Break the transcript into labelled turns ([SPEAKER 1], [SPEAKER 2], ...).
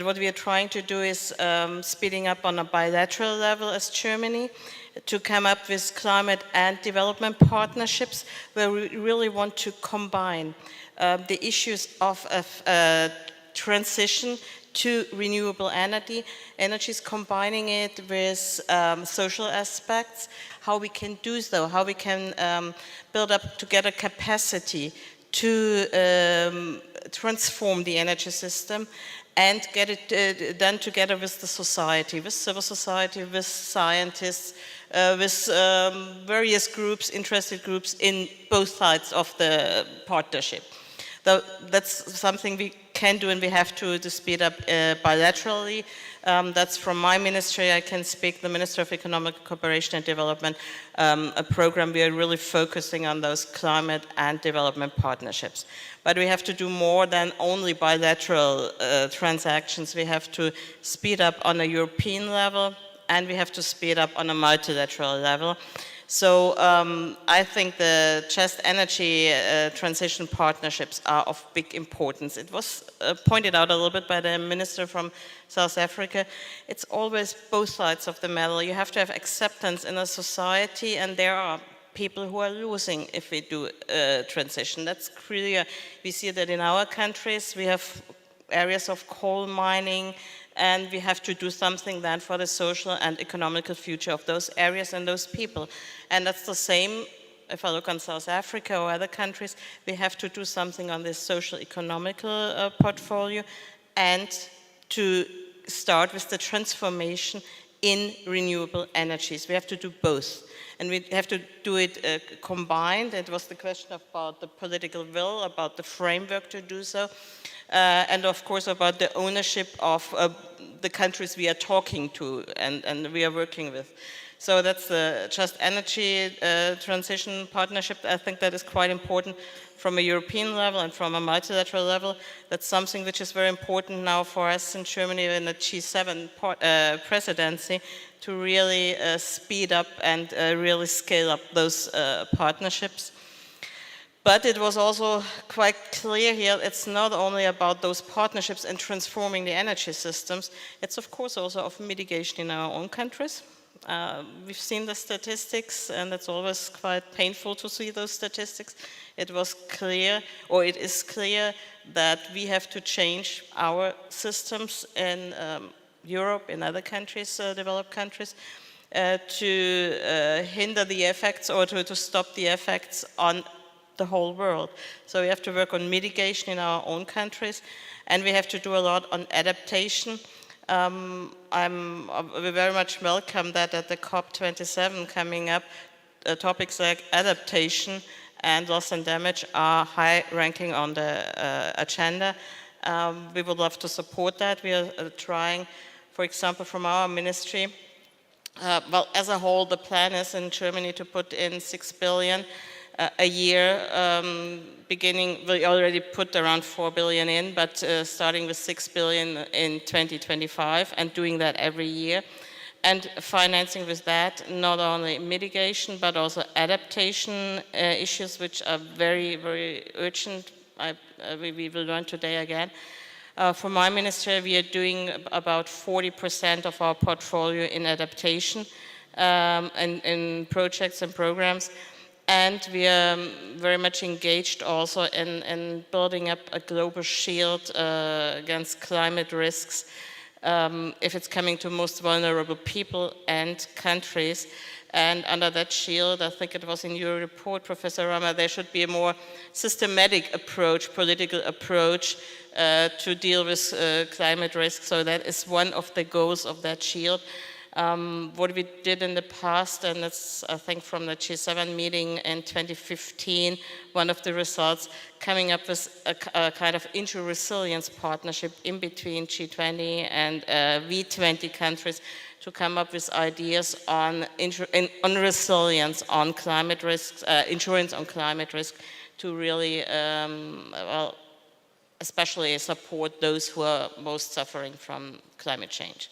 [SPEAKER 1] What we are trying to do is speeding up on a bilateral level as Germany to come up with climate and development partnerships where we really want to combine the issues of transition to renewable energies, combining it with social aspects, how we can do so, how we can build up together capacity to transform the energy system and get it done together with the society, with civil society, with scientists, with various groups, interested groups in both sides of the partnership. That's something we can do and we have to speed up bilaterally. That's from my ministry. I can speak, the Minister of Economic Cooperation and Development, a program we are really focusing on those climate and development partnerships. But we have to do more than only bilateral transactions. We have to speed up on a European level and we have to speed up on a multilateral level. So I think the just energy transition partnerships are of big importance. It was pointed out a little bit by the minister from South Africa. It's always both sides of the medal. You have to have acceptance in a society, and there are people who are losing if we do transition. That's clear. We see that in our countries. We have areas of coal mining, and we have to do something then for the social and economical future of those areas and those people. And that's the same, if I look on South Africa or other countries, we have to do something on this social economical portfolio and to start with the transformation in renewable energies. We have to do both. And we have to do it combined. It was the question about the political will, about the framework to do so. And of course about the ownership of the countries we are talking to and we are working with. So that's the Just Energy Transition Partnership. I think that is quite important from a European level and from a multilateral level. That's something which is very important now for us in Germany in the G7 presidency to really speed up and really scale up those partnerships. But it was also quite clear here, it's not only about those partnerships and transforming the energy systems, it's of course also of mitigation in our own countries. We've seen the statistics, and it's always quite painful to see those statistics. It was clear, or it is clear, that we have to change our systems in Europe, in other countries, developed countries, to hinder the effects or to stop the effects on the whole world. So we have to work on mitigation in our own countries, and we have to do a lot on adaptation. We very much welcome that at the COP27 coming up, topics like adaptation and loss and damage are high ranking on the agenda. We would love to support that. We are trying, for example, from our ministry, well, as a whole, the plan is in Germany to put in 6 billion a year, beginning, we already put around 4 billion in, but starting with 6 billion in 2025 and doing that every year. And financing with that, not only mitigation, but also adaptation issues, which are very, very urgent. We will learn today again. For my ministry, we are doing about 40% of our portfolio in adaptation and in projects and programs. And we are very much engaged also in building up a global shield against climate risks if it's coming to most vulnerable people and countries. And under that shield, I think it was in your report, Professor Rama, there should be a more systematic approach, political approach to deal with climate risks. So that is one of the goals of that shield. What we did in the past, and it's, I think, from the G7 meeting in 2015, one of the results, coming up with a kind of inter-resilience partnership in between G20 and V20 countries to come up with ideas on resilience on climate risks, insurance on climate risk, to really, well, especially support those who are most suffering from climate change.